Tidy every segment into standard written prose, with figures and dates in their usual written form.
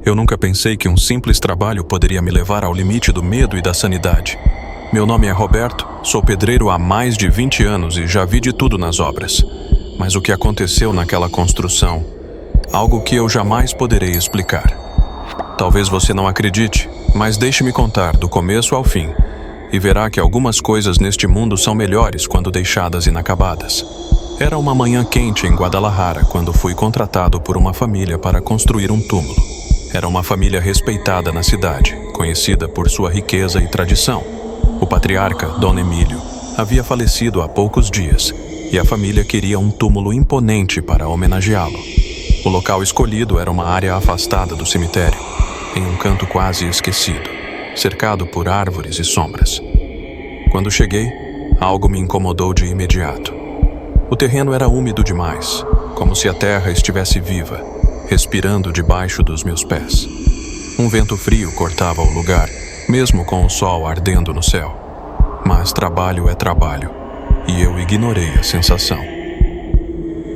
Eu nunca pensei que um simples trabalho poderia me levar ao limite do medo e da sanidade. Meu nome é Roberto, sou pedreiro há mais de 20 anos e já vi de tudo nas obras. Mas o que aconteceu naquela construção, algo que eu jamais poderei explicar. Talvez você não acredite, mas deixe-me contar do começo ao fim, e verá que algumas coisas neste mundo são melhores quando deixadas inacabadas. Era uma manhã quente em Guadalajara quando fui contratado por uma família para construir um túmulo. Era uma família respeitada na cidade, conhecida por sua riqueza e tradição. O patriarca, Dom Emílio, havia falecido há poucos dias, e a família queria um túmulo imponente para homenageá-lo. O local escolhido era uma área afastada do cemitério, em um canto quase esquecido, cercado por árvores e sombras. Quando cheguei, algo me incomodou de imediato. O terreno era úmido demais, como se a terra estivesse viva, respirando debaixo dos meus pés. Um vento frio cortava o lugar, mesmo com o sol ardendo no céu. Mas trabalho é trabalho, e eu ignorei a sensação.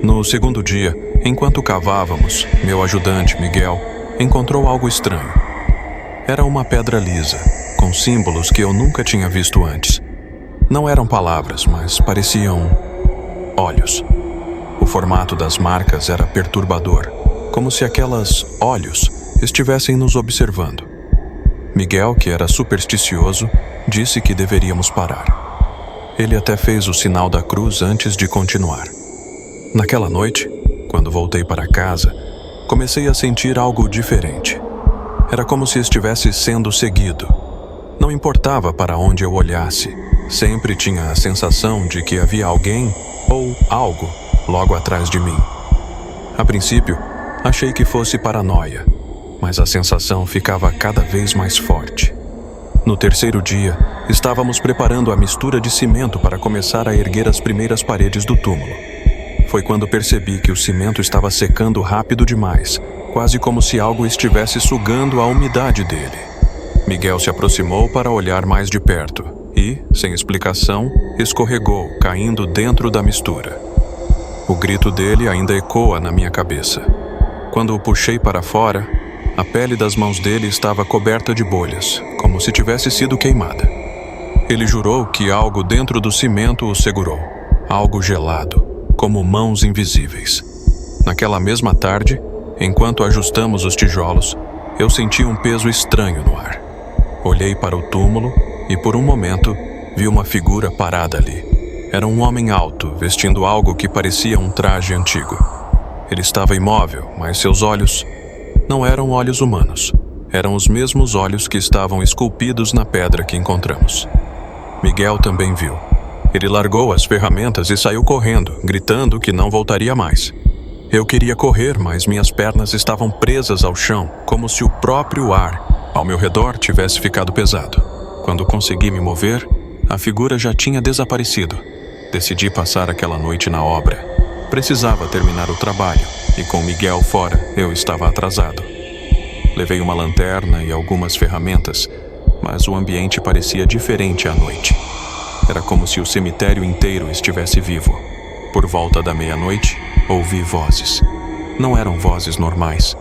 No segundo dia, enquanto cavávamos, meu ajudante, Miguel, encontrou algo estranho. Era uma pedra lisa, com símbolos que eu nunca tinha visto antes. Não eram palavras, mas pareciam olhos. O formato das marcas era perturbador, como se aquelas olhos estivessem nos observando. Miguel, que era supersticioso, disse que deveríamos parar. Ele até fez o sinal da cruz antes de continuar. Naquela noite, quando voltei para casa, comecei a sentir algo diferente. Era como se estivesse sendo seguido. Não importava para onde eu olhasse, sempre tinha a sensação de que havia alguém ou algo logo atrás de mim. A princípio, achei que fosse paranoia, mas a sensação ficava cada vez mais forte. No terceiro dia, estávamos preparando a mistura de cimento para começar a erguer as primeiras paredes do túmulo. Foi quando percebi que o cimento estava secando rápido demais, quase como se algo estivesse sugando a umidade dele. Miguel se aproximou para olhar mais de perto e, sem explicação, escorregou, caindo dentro da mistura. O grito dele ainda ecoa na minha cabeça. Quando o puxei para fora, a pele das mãos dele estava coberta de bolhas, como se tivesse sido queimada. Ele jurou que algo dentro do cimento o segurou, algo gelado, como mãos invisíveis. Naquela mesma tarde, enquanto ajustamos os tijolos, eu senti um peso estranho no ar. Olhei para o túmulo e, por um momento, vi uma figura parada ali. Era um homem alto, vestindo algo que parecia um traje antigo. Ele estava imóvel, mas seus olhos não eram olhos humanos. Eram os mesmos olhos que estavam esculpidos na pedra que encontramos. Miguel também viu. Ele largou as ferramentas e saiu correndo, gritando que não voltaria mais. Eu queria correr, mas minhas pernas estavam presas ao chão, como se o próprio ar ao meu redor tivesse ficado pesado. Quando consegui me mover, a figura já tinha desaparecido. Decidi passar aquela noite na obra. Precisava terminar o trabalho, e com Miguel fora, eu estava atrasado. Levei uma lanterna e algumas ferramentas, mas o ambiente parecia diferente à noite. Era como se o cemitério inteiro estivesse vivo. Por volta da meia-noite, ouvi vozes. Não eram vozes normais,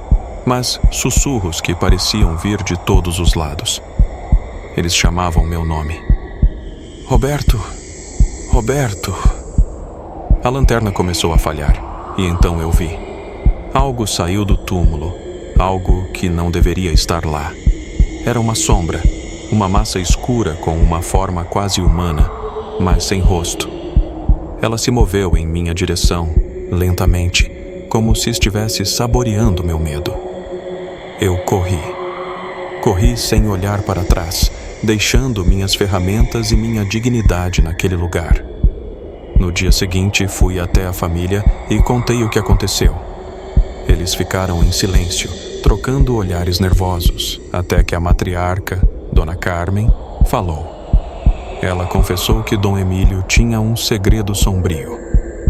mas sussurros que pareciam vir de todos os lados. Eles chamavam meu nome. Roberto! Roberto! A lanterna começou a falhar, e então eu vi. Algo saiu do túmulo, algo que não deveria estar lá. Era uma sombra, uma massa escura com uma forma quase humana, mas sem rosto. Ela se moveu em minha direção, lentamente, como se estivesse saboreando meu medo. Eu corri. Corri sem olhar para trás, deixando minhas ferramentas e minha dignidade naquele lugar. No dia seguinte, fui até a família e contei o que aconteceu. Eles ficaram em silêncio, trocando olhares nervosos, até que a matriarca, Dona Carmen, falou. Ela confessou que Dom Emílio tinha um segredo sombrio.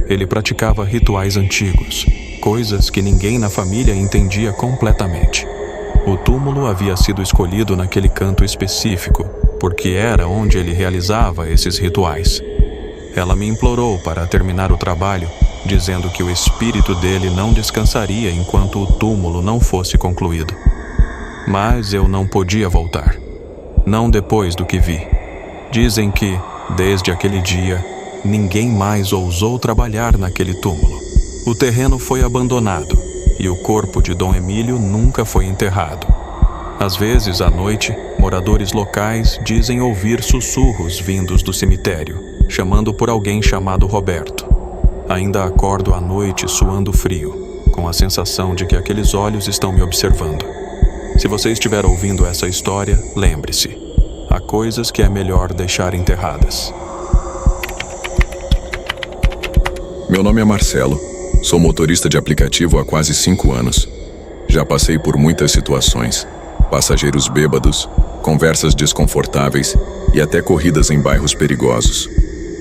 Ele praticava rituais antigos, coisas que ninguém na família entendia completamente. O túmulo havia sido escolhido naquele canto específico, porque era onde ele realizava esses rituais. Ela me implorou para terminar o trabalho, dizendo que o espírito dele não descansaria enquanto o túmulo não fosse concluído. Mas eu não podia voltar. Não depois do que vi. Dizem que, desde aquele dia, ninguém mais ousou trabalhar naquele túmulo. O terreno foi abandonado e o corpo de Dom Emílio nunca foi enterrado. Às vezes, à noite, moradores locais dizem ouvir sussurros vindos do cemitério, chamando por alguém chamado Roberto. Ainda acordo à noite suando frio, com a sensação de que aqueles olhos estão me observando. Se você estiver ouvindo essa história, lembre-se: há coisas que é melhor deixar enterradas. Meu nome é Marcelo. Sou motorista de aplicativo há quase 5 anos. Já passei por muitas situações. Passageiros bêbados, conversas desconfortáveis e até corridas em bairros perigosos.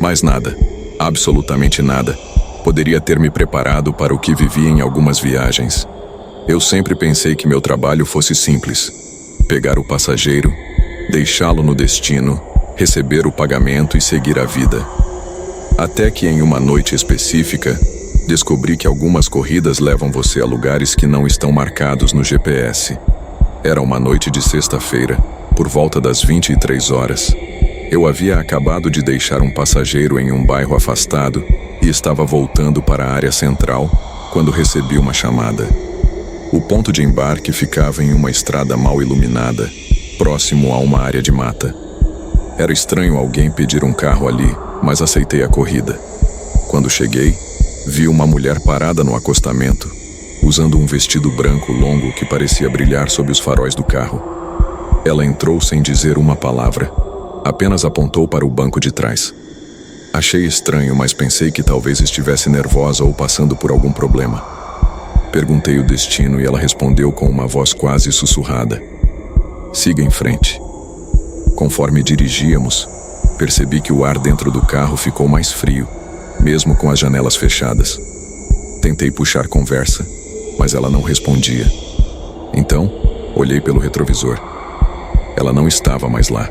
Mas nada, absolutamente nada, poderia ter me preparado para o que vivi em algumas viagens. Eu sempre pensei que meu trabalho fosse simples: pegar o passageiro, deixá-lo no destino, receber o pagamento e seguir a vida. Até que em uma noite específica, descobri que algumas corridas levam você a lugares que não estão marcados no GPS. Era uma noite de sexta-feira, por volta das 23 horas. Eu havia acabado de deixar um passageiro em um bairro afastado e estava voltando para a área central quando recebi uma chamada. O ponto de embarque ficava em uma estrada mal iluminada, próximo a uma área de mata. Era estranho alguém pedir um carro ali, mas aceitei a corrida. Quando cheguei, vi uma mulher parada no acostamento, usando um vestido branco longo que parecia brilhar sob os faróis do carro. Ela entrou sem dizer uma palavra, apenas apontou para o banco de trás. Achei estranho, mas pensei que talvez estivesse nervosa ou passando por algum problema. Perguntei o destino e ela respondeu com uma voz quase sussurrada: "Siga em frente." Conforme dirigíamos, percebi que o ar dentro do carro ficou mais frio, mesmo com as janelas fechadas. Tentei puxar conversa, mas ela não respondia. Então, olhei pelo retrovisor. Ela não estava mais lá.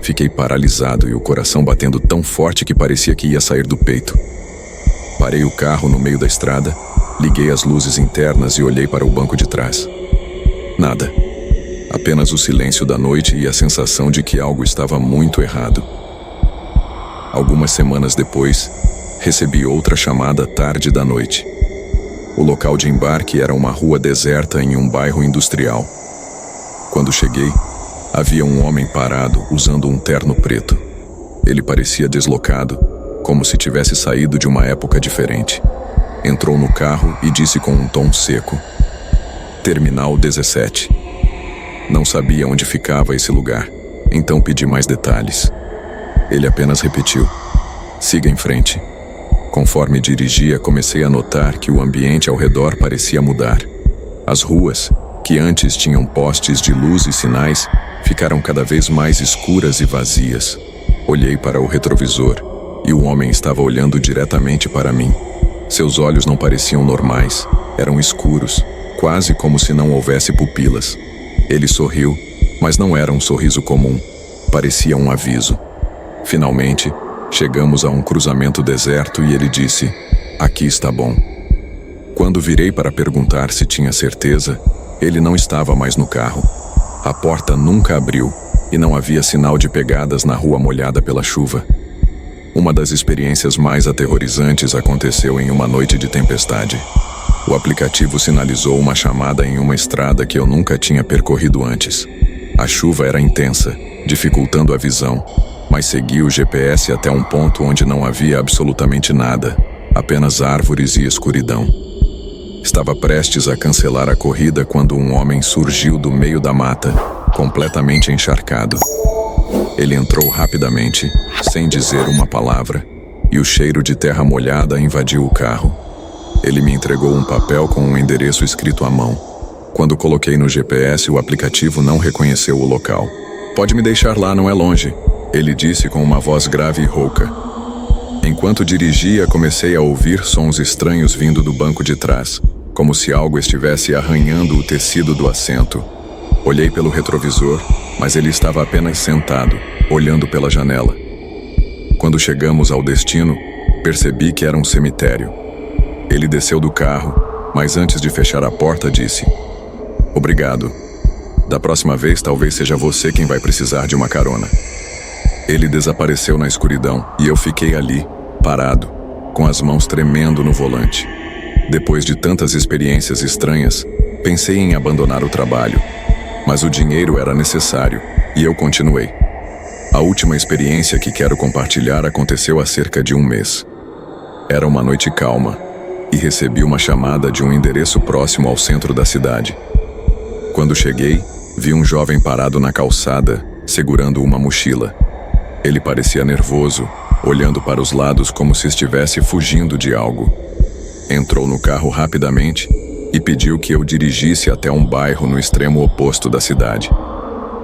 Fiquei paralisado e o coração batendo tão forte que parecia que ia sair do peito. Parei o carro no meio da estrada, liguei as luzes internas e olhei para o banco de trás. Nada. Apenas o silêncio da noite e a sensação de que algo estava muito errado. Algumas semanas depois, recebi outra chamada tarde da noite. O local de embarque era uma rua deserta em um bairro industrial. Quando cheguei, havia um homem parado usando um terno preto. Ele parecia deslocado, como se tivesse saído de uma época diferente. Entrou no carro e disse com um tom seco: "Terminal 17. Não sabia onde ficava esse lugar, então pedi mais detalhes. Ele apenas repetiu: "Siga em frente." Conforme dirigia, comecei a notar que o ambiente ao redor parecia mudar. As ruas, que antes tinham postes de luz e sinais, ficaram cada vez mais escuras e vazias. Olhei para o retrovisor e o homem estava olhando diretamente para mim. Seus olhos não pareciam normais, eram escuros, quase como se não houvesse pupilas. Ele sorriu, mas não era um sorriso comum, parecia um aviso. Finalmente, chegamos a um cruzamento deserto e ele disse: "Aqui está bom." Quando virei para perguntar se tinha certeza, ele não estava mais no carro. A porta nunca abriu e não havia sinal de pegadas na rua molhada pela chuva. Uma das experiências mais aterrorizantes aconteceu em uma noite de tempestade. O aplicativo sinalizou uma chamada em uma estrada que eu nunca tinha percorrido antes. A chuva era intensa, dificultando a visão, mas segui o GPS até um ponto onde não havia absolutamente nada, apenas árvores e escuridão. Estava prestes a cancelar a corrida quando um homem surgiu do meio da mata, completamente encharcado. Ele entrou rapidamente, sem dizer uma palavra, e o cheiro de terra molhada invadiu o carro. Ele me entregou um papel com um endereço escrito à mão. Quando coloquei no GPS, o aplicativo não reconheceu o local. "Pode me deixar lá, não é longe," ele disse com uma voz grave e rouca. Enquanto dirigia, comecei a ouvir sons estranhos vindo do banco de trás, como se algo estivesse arranhando o tecido do assento. Olhei pelo retrovisor, mas ele estava apenas sentado, olhando pela janela. Quando chegamos ao destino, percebi que era um cemitério. Ele desceu do carro, mas antes de fechar a porta disse: "Obrigado." Da próxima vez, talvez seja você quem vai precisar de uma carona. Ele desapareceu na escuridão e eu fiquei ali, parado, com as mãos tremendo no volante. Depois de tantas experiências estranhas, pensei em abandonar o trabalho, mas o dinheiro era necessário e eu continuei. A última experiência que quero compartilhar aconteceu há cerca de um mês. Era uma noite calma e recebi uma chamada de um endereço próximo ao centro da cidade. Quando cheguei, vi um jovem parado na calçada, segurando uma mochila. Ele parecia nervoso, olhando para os lados como se estivesse fugindo de algo. Entrou no carro rapidamente e pediu que eu dirigisse até um bairro no extremo oposto da cidade.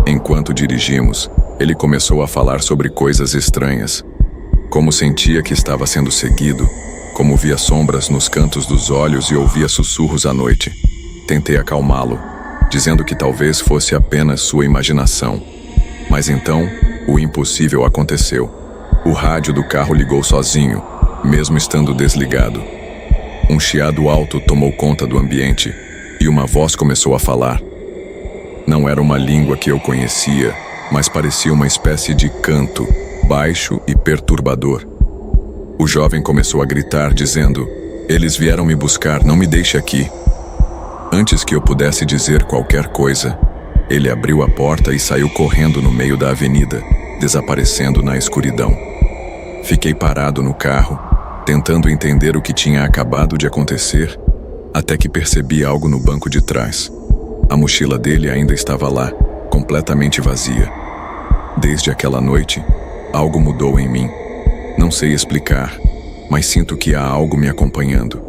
Enquanto dirigimos, ele começou a falar sobre coisas estranhas, como sentia que estava sendo seguido, como via sombras nos cantos dos olhos e ouvia sussurros à noite. Tentei acalmá-lo, dizendo que talvez fosse apenas sua imaginação. Mas então, o impossível aconteceu. O rádio do carro ligou sozinho, mesmo estando desligado. Um chiado alto tomou conta do ambiente e uma voz começou a falar. Não era uma língua que eu conhecia, mas parecia uma espécie de canto, baixo e perturbador. O jovem começou a gritar, dizendo: "Eles vieram me buscar, não me deixe aqui." Antes que eu pudesse dizer qualquer coisa, ele abriu a porta e saiu correndo no meio da avenida, desaparecendo na escuridão. Fiquei parado no carro, tentando entender o que tinha acabado de acontecer, até que percebi algo no banco de trás. A mochila dele ainda estava lá, completamente vazia. Desde aquela noite, algo mudou em mim. Não sei explicar, mas sinto que há algo me acompanhando.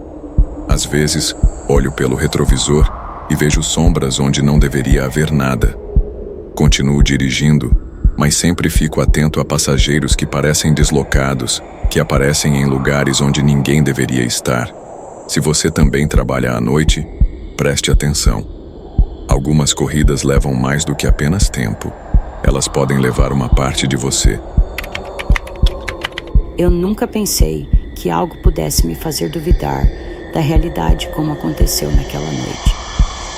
Às vezes, olho pelo retrovisor e vejo sombras onde não deveria haver nada. Continuo dirigindo, mas sempre fico atento a passageiros que parecem deslocados, que aparecem em lugares onde ninguém deveria estar. Se você também trabalha à noite, preste atenção. Algumas corridas levam mais do que apenas tempo. Elas podem levar uma parte de você. Eu nunca pensei que algo pudesse me fazer duvidar da realidade como aconteceu naquela noite.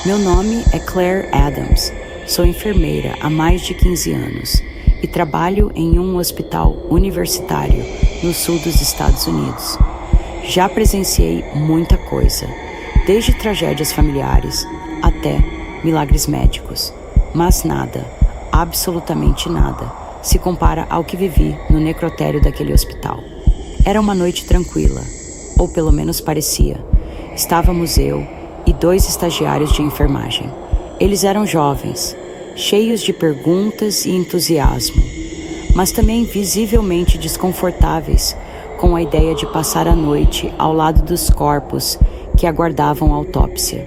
Meu nome é Claire Adams, sou enfermeira há mais de 15 anos e trabalho em um hospital universitário no sul dos Estados Unidos. Já presenciei muita coisa, desde tragédias familiares até milagres médicos, mas nada, absolutamente nada, se compara ao que vivi no necrotério daquele hospital. Era uma noite tranquila, ou pelo menos parecia. Estávamos eu e 2 estagiários de enfermagem. Eles eram jovens, cheios de perguntas e entusiasmo, mas também visivelmente desconfortáveis com a ideia de passar a noite ao lado dos corpos que aguardavam a autópsia.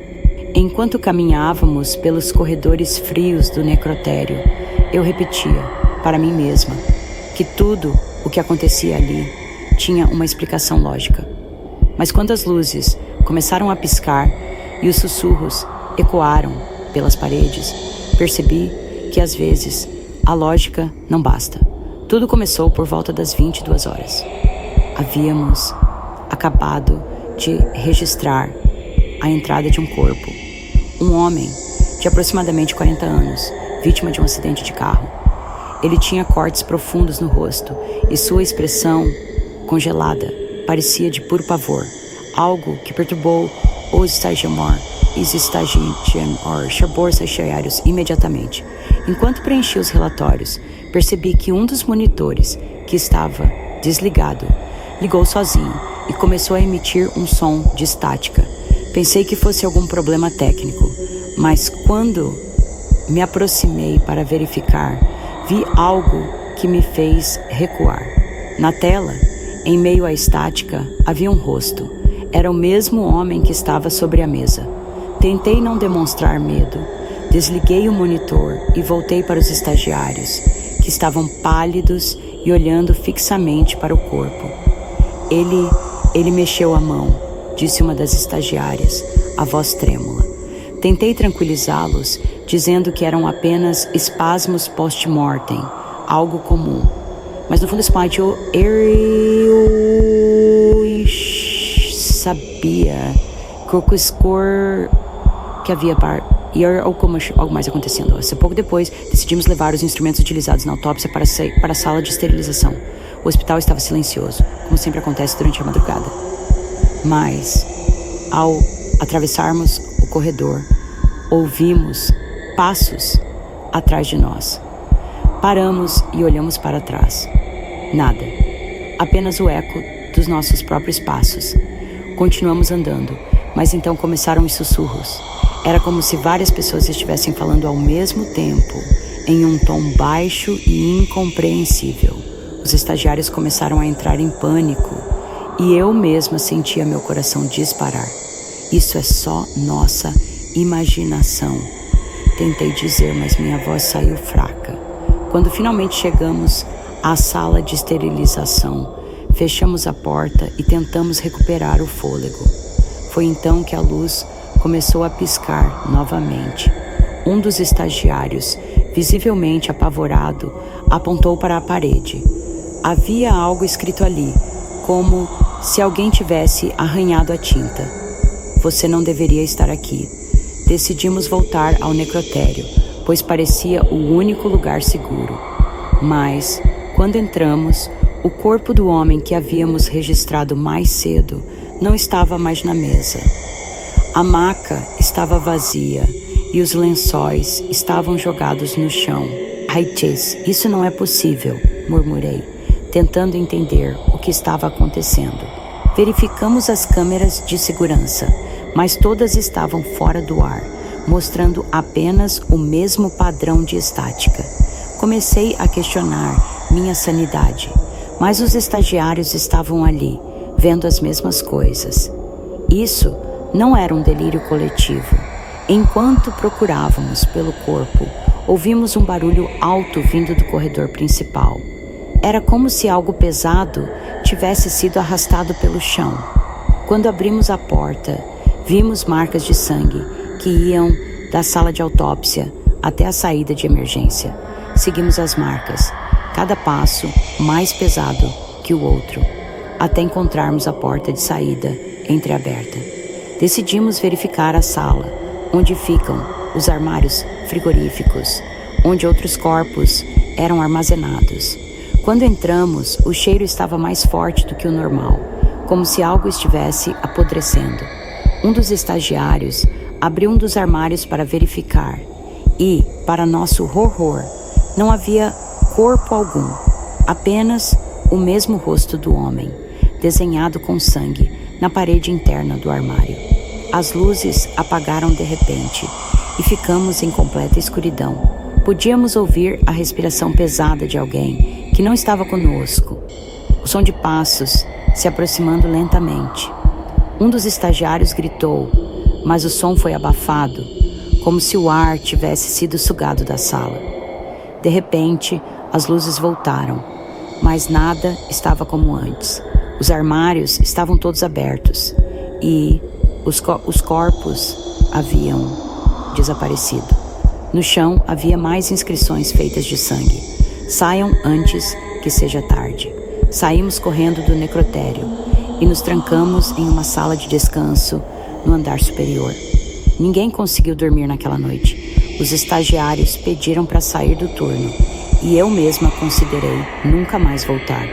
Enquanto caminhávamos pelos corredores frios do necrotério, eu repetia, para mim mesma, que tudo o que acontecia ali tinha uma explicação lógica. Mas quando as luzes começaram a piscar e os sussurros ecoaram pelas paredes, percebi que às vezes a lógica não basta. Tudo começou por volta das 22 horas. Havíamos acabado de registrar a entrada de um corpo. Um homem de aproximadamente 40 anos, vítima de um acidente de carro. Ele tinha cortes profundos no rosto e sua expressão, congelada, parecia de puro pavor, algo que perturbou os estagiários imediatamente. Enquanto preenchia os relatórios, percebi que um dos monitores, que estava desligado, ligou sozinho e começou a emitir um som de estática. Pensei que fosse algum problema técnico, mas quando me aproximei para verificar, vi algo que me fez recuar. Na tela, em meio à estática, havia um rosto. Era o mesmo homem que estava sobre a mesa. Tentei não demonstrar medo. Desliguei o monitor e voltei para os estagiários, que estavam pálidos e olhando fixamente para o corpo. Ele mexeu a mão, disse uma das estagiárias, a voz trêmula. Tentei tranquilizá-los, dizendo que eram apenas espasmos post-mortem, algo comum. Mas no fundo eu sabia que havia E algo mais acontecendo. Pouco depois, decidimos levar os instrumentos utilizados na autópsia para a sala de esterilização. O hospital estava silencioso, como sempre acontece durante a madrugada. Mas, ao atravessarmos o corredor, ouvimos passos atrás de nós. Paramos e olhamos para trás. Nada. Apenas o eco dos nossos próprios passos. Continuamos andando, mas então começaram os sussurros. Era como se várias pessoas estivessem falando ao mesmo tempo, em um tom baixo e incompreensível. Os estagiários começaram a entrar em pânico e eu mesma sentia meu coração disparar. Isso é só nossa imaginação. Tentei dizer, mas minha voz saiu fraca. Quando finalmente chegamos à sala de esterilização, fechamos a porta e tentamos recuperar o fôlego. Foi então que a luz começou a piscar novamente. Um dos estagiários, visivelmente apavorado, apontou para a parede. Havia algo escrito ali, como se alguém tivesse arranhado a tinta. Você não deveria estar aqui. Decidimos voltar ao necrotério, pois parecia o único lugar seguro. Mas, quando entramos, o corpo do homem que havíamos registrado mais cedo não estava mais na mesa. A maca estava vazia e os lençóis estavam jogados no chão. Aitis, isso não é possível, murmurei, tentando entender o que estava acontecendo. Verificamos as câmeras de segurança, mas todas estavam fora do ar, mostrando apenas o mesmo padrão de estática. Comecei a questionar minha sanidade, mas os estagiários estavam ali, vendo as mesmas coisas. Isso não era um delírio coletivo. Enquanto procurávamos pelo corpo, ouvimos um barulho alto vindo do corredor principal. Era como se algo pesado tivesse sido arrastado pelo chão. Quando abrimos a porta, vimos marcas de sangue que iam da sala de autópsia até a saída de emergência. Seguimos as marcas, cada passo mais pesado que o outro, até encontrarmos a porta de saída entreaberta. Decidimos verificar a sala, onde ficam os armários frigoríficos, onde outros corpos eram armazenados. Quando entramos, o cheiro estava mais forte do que o normal, como se algo estivesse apodrecendo. Um dos estagiários abriu um dos armários para verificar e, para nosso horror, não havia corpo algum, apenas o mesmo rosto do homem, desenhado com sangue na parede interna do armário. As luzes apagaram de repente e ficamos em completa escuridão. Podíamos ouvir a respiração pesada de alguém que não estava conosco, o som de passos se aproximando lentamente. Um dos estagiários gritou, mas o som foi abafado, como se o ar tivesse sido sugado da sala. De repente, as luzes voltaram, mas nada estava como antes. Os armários estavam todos abertos e os corpos haviam desaparecido. No chão havia mais inscrições feitas de sangue. Saiam antes que seja tarde. Saímos correndo do necrotério e nos trancamos em uma sala de descanso no andar superior. Ninguém conseguiu dormir naquela noite. Os estagiários pediram para sair do turno e eu mesma considerei nunca mais voltar.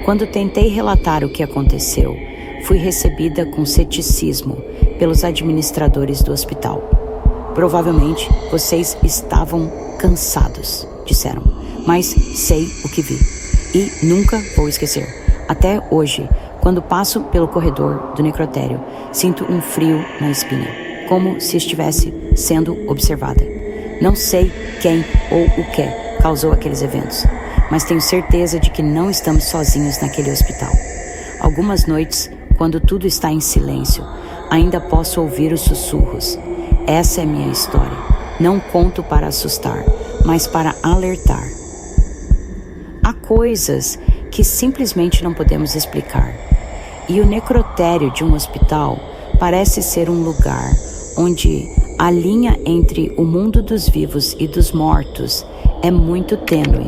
Quando tentei relatar o que aconteceu, fui recebida com ceticismo pelos administradores do hospital. Provavelmente vocês estavam cansados, disseram, mas sei o que vi e nunca vou esquecer. Até hoje, quando passo pelo corredor do necrotério, sinto um frio na espinha, como se estivesse sendo observada. Não sei quem ou o que causou aqueles eventos, mas tenho certeza de que não estamos sozinhos naquele hospital. Algumas noites, quando tudo está em silêncio, ainda posso ouvir os sussurros. Essa é minha história. Não conto para assustar, mas para alertar. Há coisas que simplesmente não podemos explicar. E o necrotério de um hospital parece ser um lugar onde a linha entre o mundo dos vivos e dos mortos é muito tênue.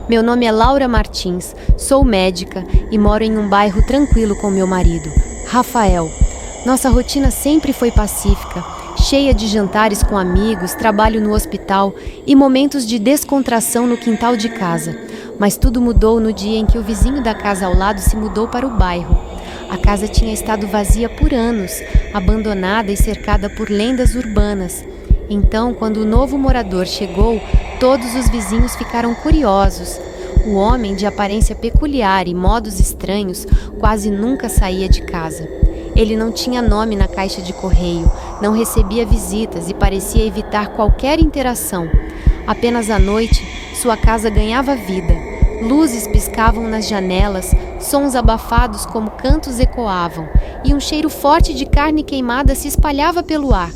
Meu nome é Laura Martins, sou médica e moro em um bairro tranquilo com meu marido, Rafael. Nossa rotina sempre foi pacífica cheia de jantares com amigos, trabalho no hospital e momentos de descontração no quintal de casa. Mas tudo mudou no dia em que o vizinho da casa ao lado se mudou para o bairro. A casa tinha estado vazia por anos, abandonada e cercada por lendas urbanas. Então, quando o novo morador chegou, todos os vizinhos ficaram curiosos. O homem, de aparência peculiar e modos estranhos, quase nunca saía de casa. Ele não tinha nome na caixa de correio, não recebia visitas e parecia evitar qualquer interação. Apenas à noite, sua casa ganhava vida. Luzes piscavam nas janelas, sons abafados como cantos ecoavam, e um cheiro forte de carne queimada se espalhava pelo ar.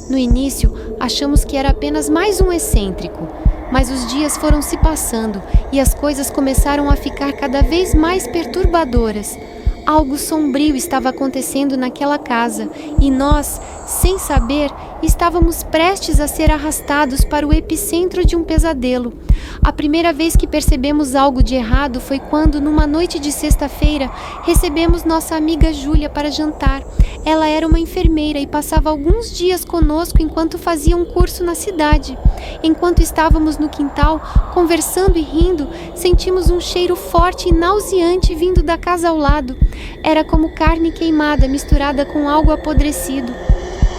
No início, achamos que era apenas mais um excêntrico, mas os dias foram se passando e as coisas começaram a ficar cada vez mais perturbadoras. Algo sombrio estava acontecendo naquela casa e nós, sem saber, estávamos prestes a ser arrastados para o epicentro de um pesadelo. A primeira vez que percebemos algo de errado foi quando, numa noite de sexta-feira, recebemos nossa amiga Júlia para jantar. Ela era uma enfermeira e passava alguns dias conosco enquanto fazia um curso na cidade. Enquanto estávamos no quintal, conversando e rindo, sentimos um cheiro forte e nauseante vindo da casa ao lado. Era como carne queimada misturada com algo apodrecido.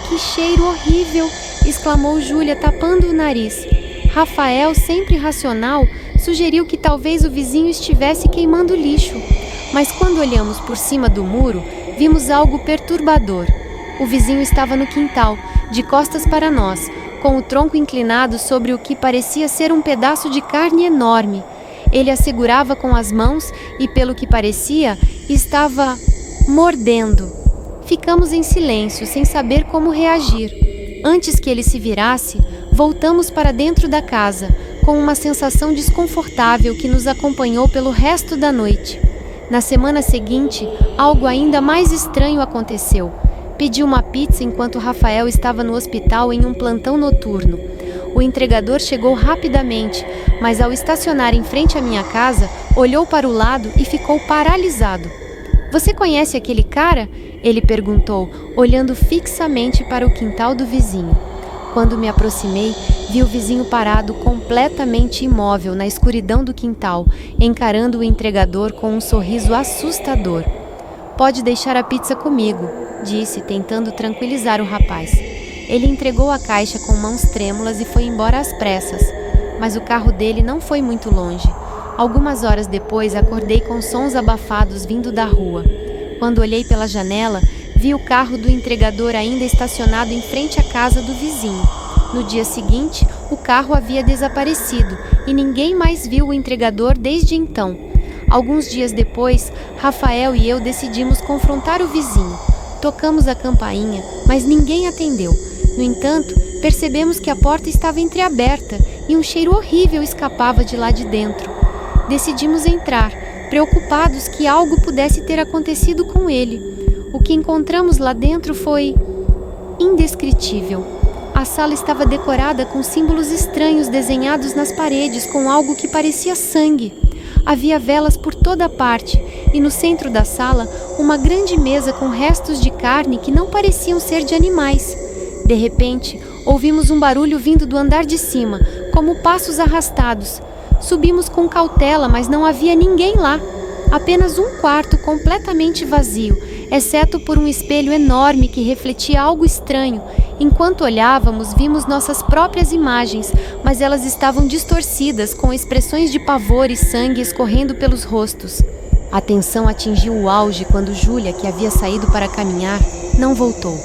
"Que cheiro horrível!" exclamou Júlia, tapando o nariz. Rafael, sempre racional, sugeriu que talvez o vizinho estivesse queimando lixo. Mas quando olhamos por cima do muro, vimos algo perturbador. O vizinho estava no quintal, de costas para nós, com o tronco inclinado sobre o que parecia ser um pedaço de carne enorme. Ele a segurava com as mãos e, pelo que parecia, estava mordendo. Ficamos em silêncio, sem saber como reagir. Antes que ele se virasse, voltamos para dentro da casa, com uma sensação desconfortável que nos acompanhou pelo resto da noite. Na semana seguinte, algo ainda mais estranho aconteceu. Pedi uma pizza enquanto Rafael estava no hospital em um plantão noturno. O entregador chegou rapidamente, mas ao estacionar em frente à minha casa, olhou para o lado e ficou paralisado. "Você conhece aquele cara?" ele perguntou, olhando fixamente para o quintal do vizinho. Quando me aproximei, vi o vizinho parado completamente imóvel na escuridão do quintal, encarando o entregador com um sorriso assustador. "Pode deixar a pizza comigo", disse, tentando tranquilizar o rapaz. Ele entregou a caixa com mãos trêmulas e foi embora às pressas, mas o carro dele não foi muito longe. Algumas horas depois, acordei com sons abafados vindo da rua. Quando olhei pela janela, vi o carro do entregador ainda estacionado em frente à casa do vizinho. No dia seguinte, o carro havia desaparecido e ninguém mais viu o entregador desde então. Alguns dias depois, Rafael e eu decidimos confrontar o vizinho. Tocamos a campainha, mas ninguém atendeu. No entanto, percebemos que a porta estava entreaberta e um cheiro horrível escapava de lá de dentro. Decidimos entrar, preocupados que algo pudesse ter acontecido com ele. O que encontramos lá dentro foi indescritível. A sala estava decorada com símbolos estranhos desenhados nas paredes com algo que parecia sangue. Havia velas por toda parte e no centro da sala uma grande mesa com restos de carne que não pareciam ser de animais. De repente, ouvimos um barulho vindo do andar de cima, como passos arrastados. Subimos com cautela, mas não havia ninguém lá. Apenas um quarto completamente vazio, exceto por um espelho enorme que refletia algo estranho. Enquanto olhávamos, vimos nossas próprias imagens, mas elas estavam distorcidas, com expressões de pavor e sangue escorrendo pelos rostos. A tensão atingiu o auge quando Júlia, que havia saído para caminhar, não voltou.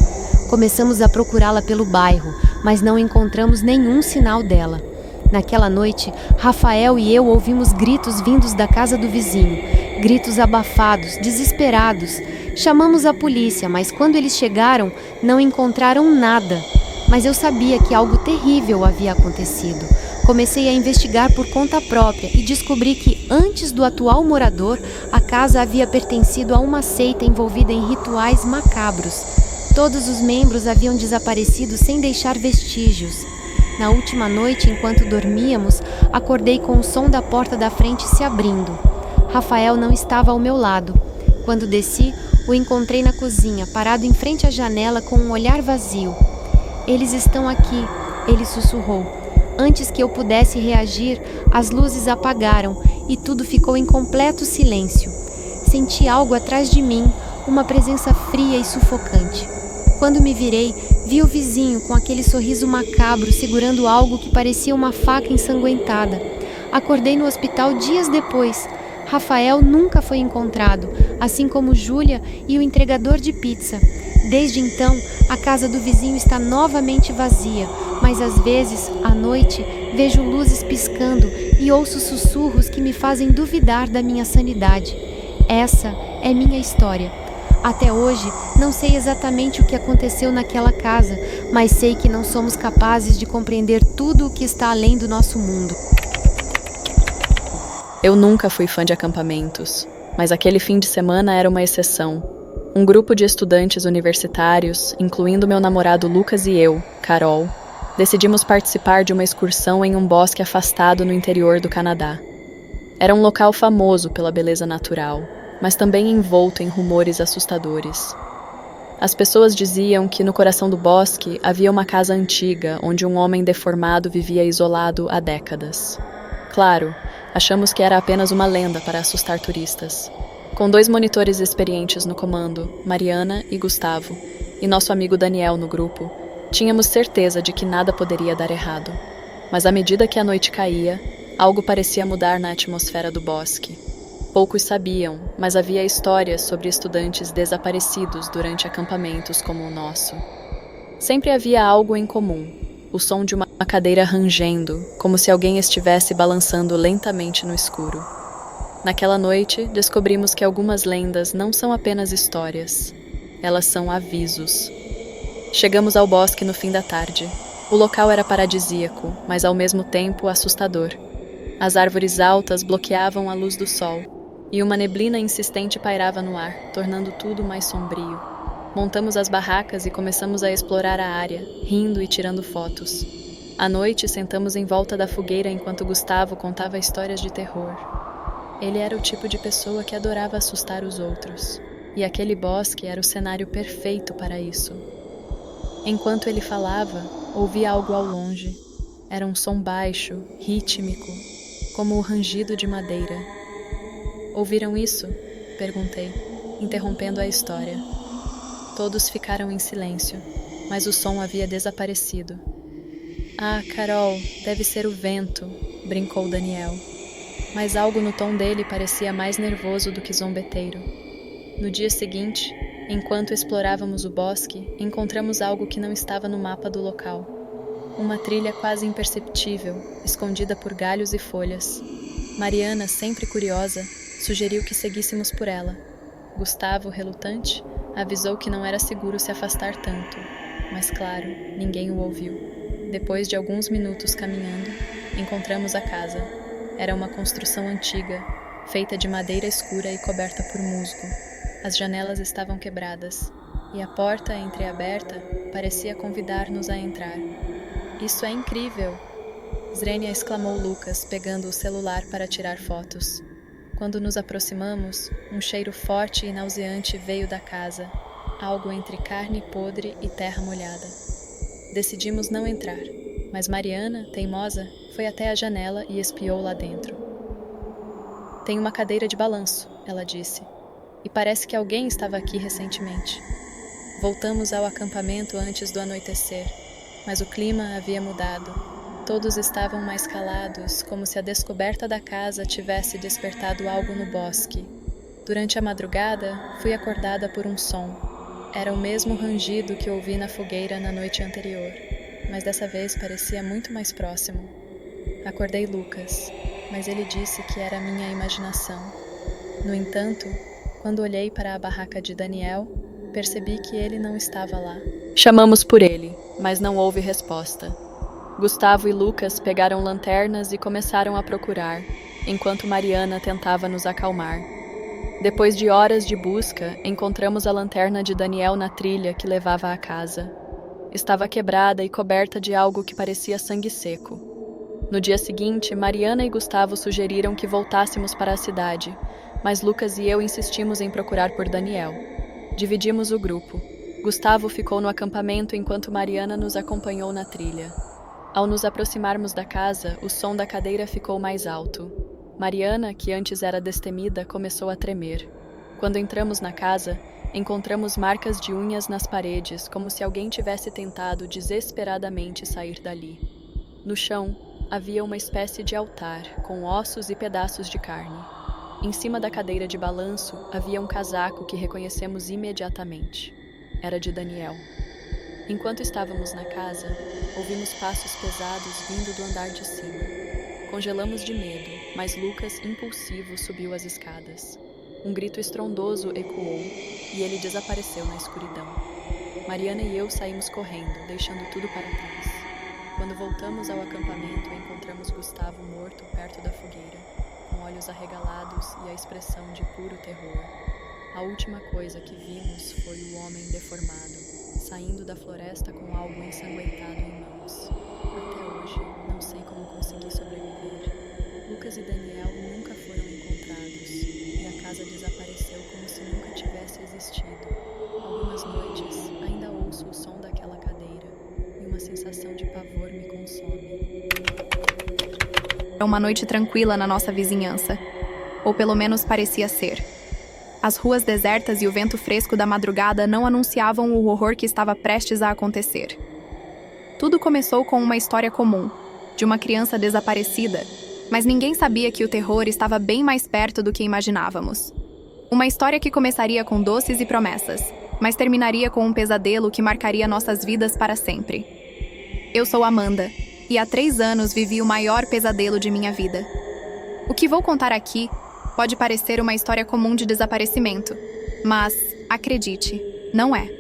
Começamos a procurá-la pelo bairro, mas não encontramos nenhum sinal dela. Naquela noite, Rafael e eu ouvimos gritos vindos da casa do vizinho. Gritos abafados, desesperados. Chamamos a polícia, mas quando eles chegaram, não encontraram nada. Mas eu sabia que algo terrível havia acontecido. Comecei a investigar por conta própria e descobri que, antes do atual morador, a casa havia pertencido a uma seita envolvida em rituais macabros. Todos os membros haviam desaparecido sem deixar vestígios. Na última noite, enquanto dormíamos, acordei com o som da porta da frente se abrindo. Rafael não estava ao meu lado. Quando desci, o encontrei na cozinha, parado em frente à janela com um olhar vazio. Eles estão aqui, ele sussurrou. Antes que eu pudesse reagir, as luzes apagaram e tudo ficou em completo silêncio. Senti algo atrás de mim, uma presença fria e sufocante. Quando me virei, vi o vizinho com aquele sorriso macabro segurando algo que parecia uma faca ensanguentada. Acordei no hospital dias depois. Rafael nunca foi encontrado, assim como Júlia e o entregador de pizza. Desde então, a casa do vizinho está novamente vazia, mas às vezes, à noite, vejo luzes piscando e ouço sussurros que me fazem duvidar da minha sanidade. Essa é minha história. Até hoje, não sei exatamente o que aconteceu naquela casa, mas sei que não somos capazes de compreender tudo o que está além do nosso mundo. Eu nunca fui fã de acampamentos, mas aquele fim de semana era uma exceção. Um grupo de estudantes universitários, incluindo meu namorado Lucas e eu, Carol, decidimos participar de uma excursão em um bosque afastado no interior do Canadá. Era um local famoso pela beleza natural, mas também envolto em rumores assustadores. As pessoas diziam que no coração do bosque havia uma casa antiga onde um homem deformado vivia isolado há décadas. Claro, achamos que era apenas uma lenda para assustar turistas. Com 2 monitores experientes no comando, Mariana e Gustavo, e nosso amigo Daniel no grupo, tínhamos certeza de que nada poderia dar errado. Mas à medida que a noite caía, algo parecia mudar na atmosfera do bosque. Poucos sabiam, mas havia histórias sobre estudantes desaparecidos durante acampamentos como o nosso. Sempre havia algo em comum: o som de uma cadeira rangendo, como se alguém estivesse balançando lentamente no escuro. Naquela noite, descobrimos que algumas lendas não são apenas histórias. Elas são avisos. Chegamos ao bosque no fim da tarde. O local era paradisíaco, mas ao mesmo tempo assustador. As árvores altas bloqueavam a luz do sol, e uma neblina insistente pairava no ar, tornando tudo mais sombrio. Montamos as barracas e começamos a explorar a área, rindo e tirando fotos. À noite, sentamos em volta da fogueira enquanto Gustavo contava histórias de terror. Ele era o tipo de pessoa que adorava assustar os outros, e aquele bosque era o cenário perfeito para isso. Enquanto ele falava, ouvi algo ao longe. Era um som baixo, rítmico, como o rangido de madeira. Ouviram isso? Perguntei, interrompendo a história. Todos ficaram em silêncio, mas o som havia desaparecido. Ah, Carol, deve ser o vento, brincou Daniel. Mas algo no tom dele parecia mais nervoso do que zombeteiro. No dia seguinte, enquanto explorávamos o bosque, encontramos algo que não estava no mapa do local. Uma trilha quase imperceptível, escondida por galhos e folhas. Mariana, sempre curiosa, sugeriu que seguíssemos por ela. Gustavo, relutante, avisou que não era seguro se afastar tanto, mas claro, ninguém o ouviu. Depois de alguns minutos caminhando, encontramos a casa. Era uma construção antiga, feita de madeira escura e coberta por musgo. As janelas estavam quebradas, e a porta, entreaberta, parecia convidar-nos a entrar. Isso é incrível! Zrenia exclamou Lucas, pegando o celular para tirar fotos. Quando nos aproximamos, um cheiro forte e nauseante veio da casa, algo entre carne podre e terra molhada. Decidimos não entrar, mas Mariana, teimosa, foi até a janela e espiou lá dentro. Tem uma cadeira de balanço, ela disse, e parece que alguém estava aqui recentemente. Voltamos ao acampamento antes do anoitecer, mas o clima havia mudado. Todos estavam mais calados, como se a descoberta da casa tivesse despertado algo no bosque. Durante a madrugada, fui acordada por um som. Era o mesmo rangido que ouvi na fogueira na noite anterior, mas dessa vez parecia muito mais próximo. Acordei Lucas, mas ele disse que era minha imaginação. No entanto, quando olhei para a barraca de Daniel, percebi que ele não estava lá. Chamamos por ele, mas não houve resposta. Gustavo e Lucas pegaram lanternas e começaram a procurar, enquanto Mariana tentava nos acalmar. Depois de horas de busca, encontramos a lanterna de Daniel na trilha que levava à casa. Estava quebrada e coberta de algo que parecia sangue seco. No dia seguinte, Mariana e Gustavo sugeriram que voltássemos para a cidade, mas Lucas e eu insistimos em procurar por Daniel. Dividimos o grupo. Gustavo ficou no acampamento enquanto Mariana nos acompanhou na trilha. Ao nos aproximarmos da casa, o som da cadeira ficou mais alto. Mariana, que antes era destemida, começou a tremer. Quando entramos na casa, encontramos marcas de unhas nas paredes, como se alguém tivesse tentado desesperadamente sair dali. No chão, havia uma espécie de altar, com ossos e pedaços de carne. Em cima da cadeira de balanço, havia um casaco que reconhecemos imediatamente. Era de Daniel. Enquanto estávamos na casa, ouvimos passos pesados vindo do andar de cima. Congelamos de medo, mas Lucas, impulsivo, subiu as escadas. Um grito estrondoso ecoou e ele desapareceu na escuridão. Mariana e eu saímos correndo, deixando tudo para trás. Quando voltamos ao acampamento, encontramos Gustavo morto perto da fogueira, com olhos arregalados e a expressão de puro terror. A última coisa que vimos foi o homem deformado, saindo da floresta com algo ensanguentado em mãos. Até hoje, não sei como consegui sobreviver. Lucas e Daniel nunca foram encontrados, e a casa desapareceu como se nunca tivesse existido. Algumas noites, ainda ouço o som daquela cadeira, e uma sensação de pavor me consome. Era uma noite tranquila na nossa vizinhança, ou pelo menos parecia ser. As ruas desertas e o vento fresco da madrugada não anunciavam o horror que estava prestes a acontecer. Tudo começou com uma história comum, de uma criança desaparecida, mas ninguém sabia que o terror estava bem mais perto do que imaginávamos. Uma história que começaria com doces e promessas, mas terminaria com um pesadelo que marcaria nossas vidas para sempre. Eu sou Amanda, e há 3 anos vivi o maior pesadelo de minha vida. O que vou contar aqui pode parecer uma história comum de desaparecimento, mas, acredite, não é.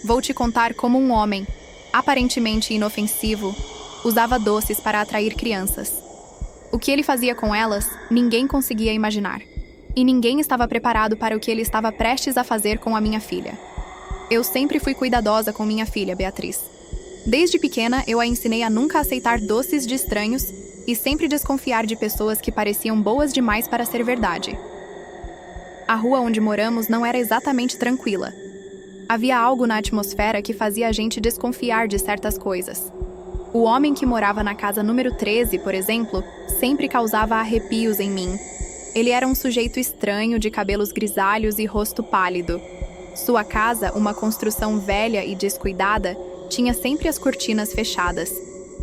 Vou te contar como um homem, aparentemente inofensivo, usava doces para atrair crianças. O que ele fazia com elas, ninguém conseguia imaginar. E ninguém estava preparado para o que ele estava prestes a fazer com a minha filha. Eu sempre fui cuidadosa com minha filha, Beatriz. Desde pequena, eu a ensinei a nunca aceitar doces de estranhos e sempre desconfiar de pessoas que pareciam boas demais para ser verdade. A rua onde moramos não era exatamente tranquila. Havia algo na atmosfera que fazia a gente desconfiar de certas coisas. O homem que morava na casa número 13, por exemplo, sempre causava arrepios em mim. Ele era um sujeito estranho, de cabelos grisalhos e rosto pálido. Sua casa, uma construção velha e descuidada, tinha sempre as cortinas fechadas.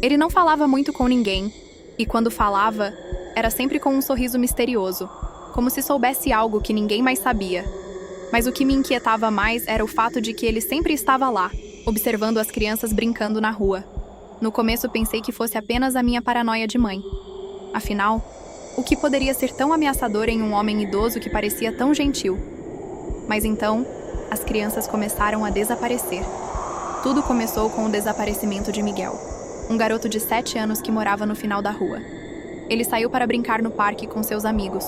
Ele não falava muito com ninguém, e quando falava, era sempre com um sorriso misterioso, como se soubesse algo que ninguém mais sabia. Mas o que me inquietava mais era o fato de que ele sempre estava lá, observando as crianças brincando na rua. No começo pensei que fosse apenas a minha paranoia de mãe. Afinal, o que poderia ser tão ameaçador em um homem idoso que parecia tão gentil? Mas então, as crianças começaram a desaparecer. Tudo começou com o desaparecimento de Miguel, um garoto de 7 anos que morava no final da rua. Ele saiu para brincar no parque com seus amigos,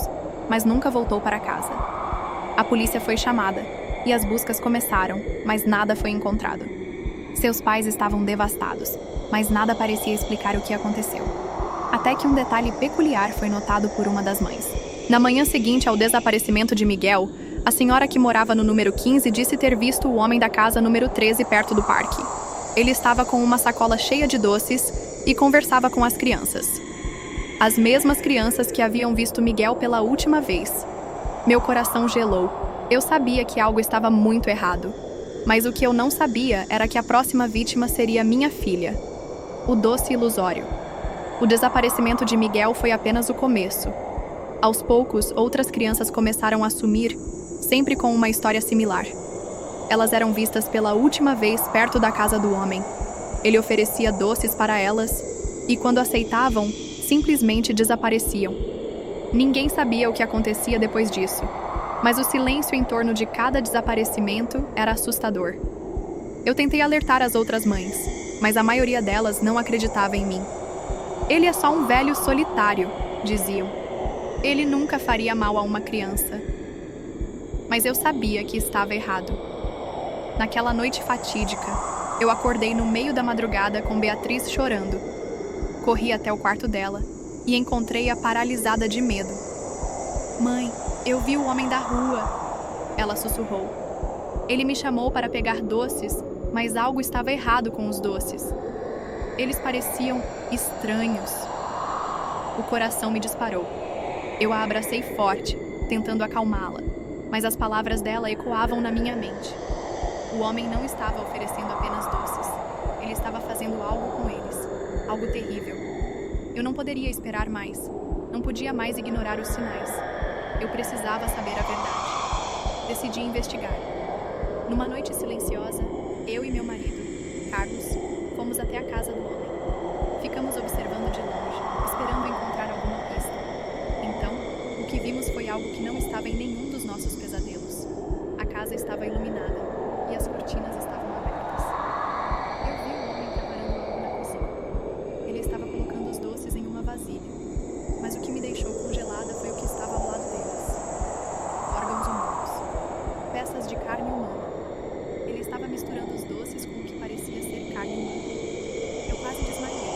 mas nunca voltou para casa. A polícia foi chamada, e as buscas começaram, mas nada foi encontrado. Seus pais estavam devastados, mas nada parecia explicar o que aconteceu. Até que um detalhe peculiar foi notado por uma das mães. Na manhã seguinte ao desaparecimento de Miguel, a senhora que morava no número 15 disse ter visto o homem da casa número 13 perto do parque. Ele estava com uma sacola cheia de doces e conversava com as crianças. As mesmas crianças que haviam visto Miguel pela última vez. Meu coração gelou. Eu sabia que algo estava muito errado. Mas o que eu não sabia era que a próxima vítima seria minha filha. O doce ilusório. O desaparecimento de Miguel foi apenas o começo. Aos poucos, outras crianças começaram a sumir, sempre com uma história similar. Elas eram vistas pela última vez perto da casa do homem. Ele oferecia doces para elas e, quando aceitavam, simplesmente desapareciam. Ninguém sabia o que acontecia depois disso, mas o silêncio em torno de cada desaparecimento era assustador. Eu tentei alertar as outras mães, mas a maioria delas não acreditava em mim. Ele é só um velho solitário, diziam. Ele nunca faria mal a uma criança. Mas eu sabia que estava errado. Naquela noite fatídica, eu acordei no meio da madrugada com Beatriz chorando. Corri até o quarto dela e encontrei-a paralisada de medo. "Mãe, eu vi o homem da rua", ela sussurrou. Ele me chamou para pegar doces, mas algo estava errado com os doces. Eles pareciam estranhos. O coração me disparou. Eu a abracei forte, tentando acalmá-la, mas as palavras dela ecoavam na minha mente. O homem não estava oferecendo apenas doces. Ele estava fazendo algo com eles. Algo terrível. Eu não poderia esperar mais. Não podia mais ignorar os sinais. Eu precisava saber a verdade. Decidi investigar. Numa noite silenciosa, eu e meu marido, Carlos, fomos até a casa do homem. Ficamos observando de longe, esperando encontrar alguma pista. Então, o que vimos foi algo que não estava em nenhum dos nossos pesadelos. A casa estava iluminada e as cortinas estavam abertas. Eu vi o homem preparando algo na cozinha. Ele estava colocando os doces em uma vasilha, mas o que me deixou congelada foi o que estava ao lado deles. Órgãos humanos. Peças de carne humana. Ele estava misturando os doces com o que parecia ser carne humana. Eu quase desmaiei,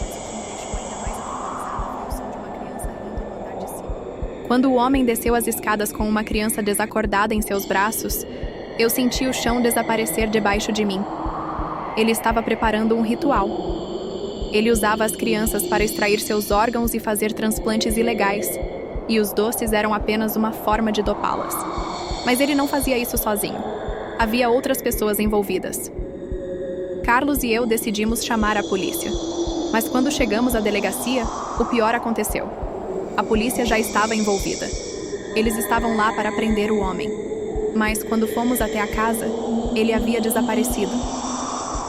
mas o que me deixou ainda mais aterrorizada foi o som de uma criança rindo no andar de cima. Quando o homem desceu as escadas com uma criança desacordada em seus braços, eu senti o chão desaparecer debaixo de mim. Ele estava preparando um ritual. Ele usava as crianças para extrair seus órgãos e fazer transplantes ilegais, e os doces eram apenas uma forma de dopá-las. Mas ele não fazia isso sozinho. Havia outras pessoas envolvidas. Carlos e eu decidimos chamar a polícia. Mas quando chegamos à delegacia, o pior aconteceu. A polícia já estava envolvida. Eles estavam lá para prender o homem. Mas quando fomos até a casa, ele havia desaparecido.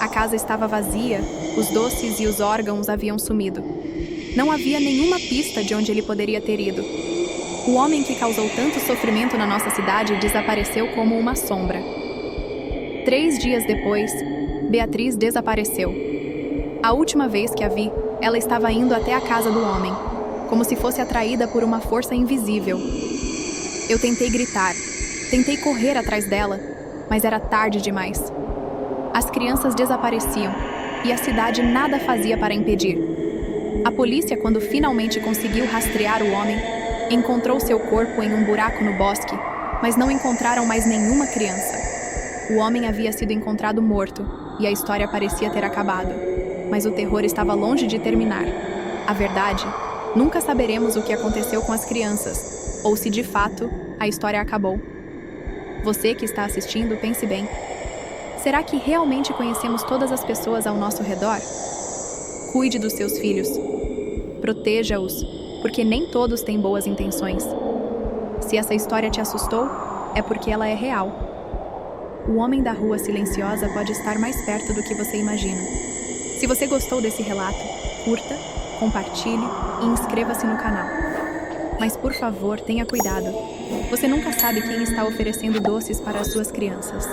A casa estava vazia, os doces e os órgãos haviam sumido. Não havia nenhuma pista de onde ele poderia ter ido. O homem que causou tanto sofrimento na nossa cidade desapareceu como uma sombra. 3 dias depois, Beatriz desapareceu. A última vez que a vi, ela estava indo até a casa do homem, como se fosse atraída por uma força invisível. Eu tentei gritar, tentei correr atrás dela, mas era tarde demais. As crianças desapareciam e a cidade nada fazia para impedir. A polícia, quando finalmente conseguiu rastrear o homem, encontrou seu corpo em um buraco no bosque, mas não encontraram mais nenhuma criança. O homem havia sido encontrado morto e a história parecia ter acabado, mas o terror estava longe de terminar. A verdade, nunca saberemos o que aconteceu com as crianças, ou se de fato a história acabou. Você que está assistindo, pense bem. Será que realmente conhecemos todas as pessoas ao nosso redor? Cuide dos seus filhos. Proteja-os, porque nem todos têm boas intenções. Se essa história te assustou, é porque ela é real. O homem da rua silenciosa pode estar mais perto do que você imagina. Se você gostou desse relato, curta, compartilhe e inscreva-se no canal. Mas por favor, tenha cuidado. Você nunca sabe quem está oferecendo doces para as suas crianças.